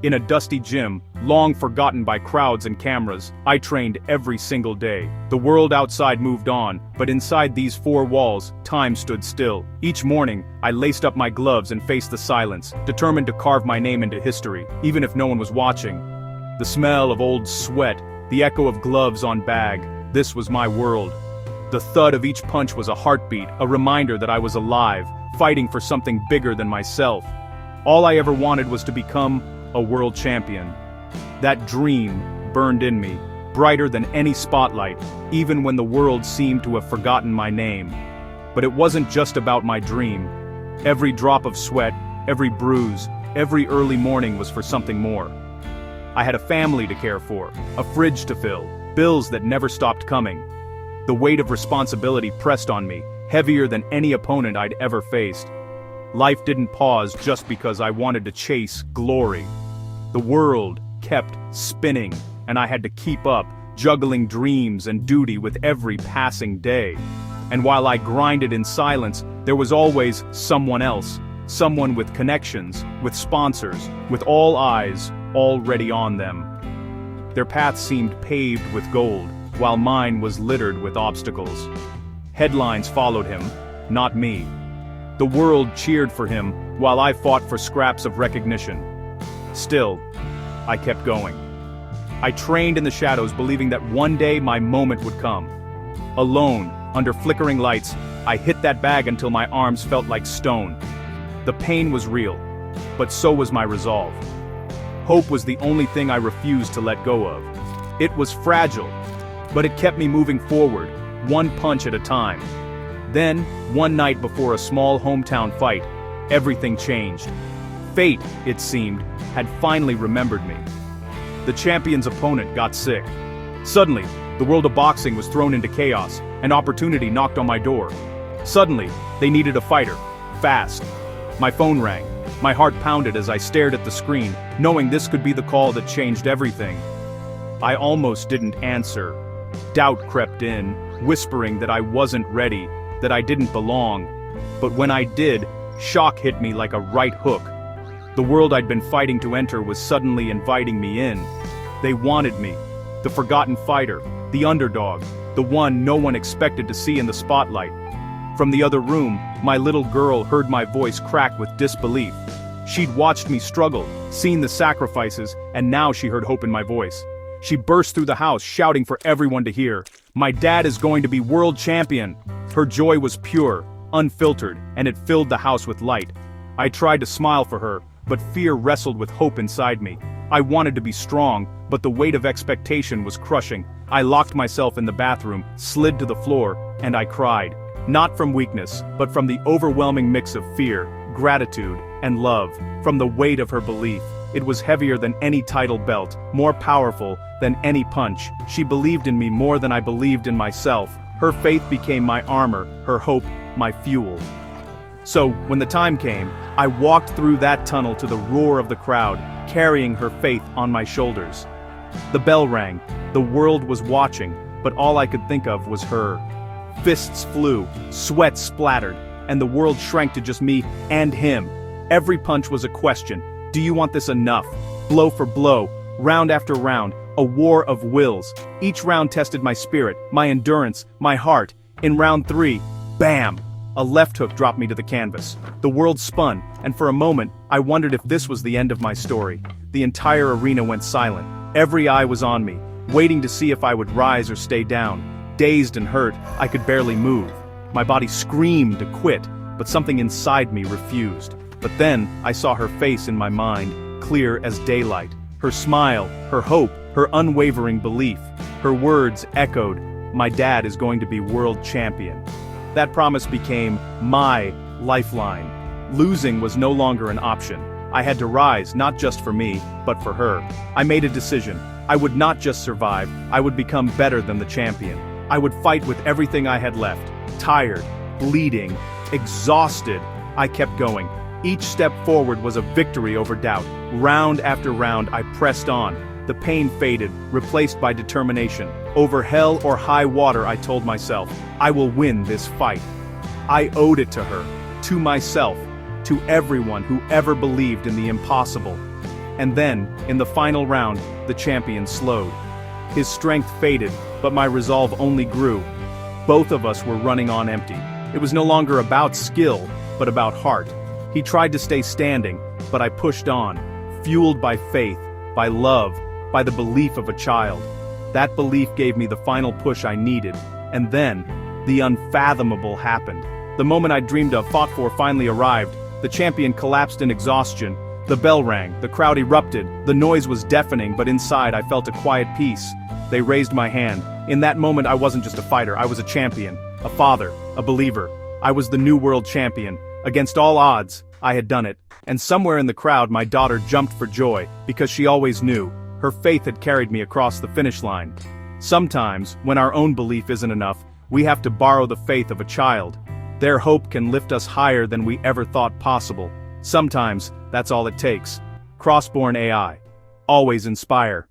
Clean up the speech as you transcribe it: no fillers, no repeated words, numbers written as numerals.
In a dusty gym, long forgotten by crowds and cameras, I trained every single day. The world outside moved on, but inside these four walls, time stood still. Each morning, I laced up my gloves and faced the silence, determined to carve my name into history, even if no one was watching. The smell of old sweat, the echo of gloves on bag, this was my world. The thud of each punch was a heartbeat, a reminder that I was alive, fighting for something bigger than myself. All I ever wanted was to become a world champion. That dream burned in me, brighter than any spotlight, even when the world seemed to have forgotten my name. But it wasn't just about my dream. Every drop of sweat, every bruise, every early morning was for something more. I had a family to care for, a fridge to fill, bills that never stopped coming. The weight of responsibility pressed on me, heavier than any opponent I'd ever faced. Life didn't pause just because I wanted to chase glory. The world kept spinning, and I had to keep up, juggling dreams and duty with every passing day. And while I grinded in silence, there was always someone else, someone with connections, with sponsors, with all eyes already on them. Their path seemed paved with gold, while mine was littered with obstacles. Headlines followed him, not me. The world cheered for him, while I fought for scraps of recognition. Still, I kept going. I trained in the shadows, believing that one day my moment would come. Alone, under flickering lights, I hit that bag until my arms felt like stone. The pain was real, but so was my resolve. Hope was the only thing I refused to let go of. It was fragile, but it kept me moving forward, one punch at a time. Then, one night before a small hometown fight, everything changed. Fate, it seemed, had finally remembered me. The champion's opponent got sick. Suddenly, the world of boxing was thrown into chaos, and opportunity knocked on my door. Suddenly, they needed a fighter, fast. My phone rang. My heart pounded as I stared at the screen, knowing this could be the call that changed everything. I almost didn't answer. Doubt crept in, whispering that I wasn't ready, that I didn't belong. But when I did, shock hit me like a right hook. The world I'd been fighting to enter was suddenly inviting me in. They wanted me, the forgotten fighter, the underdog, the one no one expected to see in the spotlight. From the other room, my little girl heard my voice crack with disbelief. She'd watched me struggle, seen the sacrifices, and now she heard hope in my voice. She burst through the house, shouting for everyone to hear, "My dad is going to be world champion!" Her joy was pure, unfiltered, and it filled the house with light. I tried to smile for her, but fear wrestled with hope inside me. I wanted to be strong, but the weight of expectation was crushing. I locked myself in the bathroom, slid to the floor, and I cried. Not from weakness, but from the overwhelming mix of fear, gratitude, and love, from the weight of her belief. It was heavier than any title belt, more powerful than any punch. She believed in me more than I believed in myself. Her faith became my armor, her hope, my fuel. So, when the time came, I walked through that tunnel to the roar of the crowd, carrying her faith on my shoulders. The bell rang, the world was watching, but all I could think of was her. Fists flew, sweat splattered, and the world shrank to just me and him. Every punch was a question. Do you want this enough? Blow for blow, round after round, a war of wills. Each round tested my spirit, my endurance, my heart. In round 3, bam! A left hook dropped me to the canvas. The world spun, and for a moment, I wondered if this was the end of my story. The entire arena went silent. Every eye was on me, waiting to see if I would rise or stay down. Dazed and hurt, I could barely move. My body screamed to quit, but something inside me refused. But then, I saw her face in my mind, clear as daylight. Her smile, her hope, her unwavering belief. Her words echoed, "My dad is going to be world champion." That promise became my lifeline. Losing was no longer an option. I had to rise, not just for me, but for her. I made a decision. I would not just survive, I would become better than the champion. I would fight with everything I had left. Tired, bleeding, exhausted, I kept going. Each step forward was a victory over doubt. Round after round, I pressed on. The pain faded, replaced by determination. Over hell or high water, I told myself, I will win this fight. I owed it to her, to myself, to everyone who ever believed in the impossible. And then, in the final round, the champion slowed. His strength faded, but my resolve only grew. Both of us were running on empty. It was no longer about skill, but about heart. He tried to stay standing, but I pushed on, fueled by faith, by love, by the belief of a child. That belief gave me the final push I needed, and then, the unfathomable happened. The moment I dreamed of, fought for, finally arrived. The champion collapsed in exhaustion. The bell rang, the crowd erupted, the noise was deafening, but inside I felt a quiet peace. They raised my hand. In that moment I wasn't just a fighter, I was a champion, a father, a believer. I was the new world champion. Against all odds, I had done it. And somewhere in the crowd my daughter jumped for joy, because she always knew. Her faith had carried me across the finish line. Sometimes, when our own belief isn't enough, we have to borrow the faith of a child. Their hope can lift us higher than we ever thought possible. Sometimes, that's all it takes. Crossborne AI. Always inspire.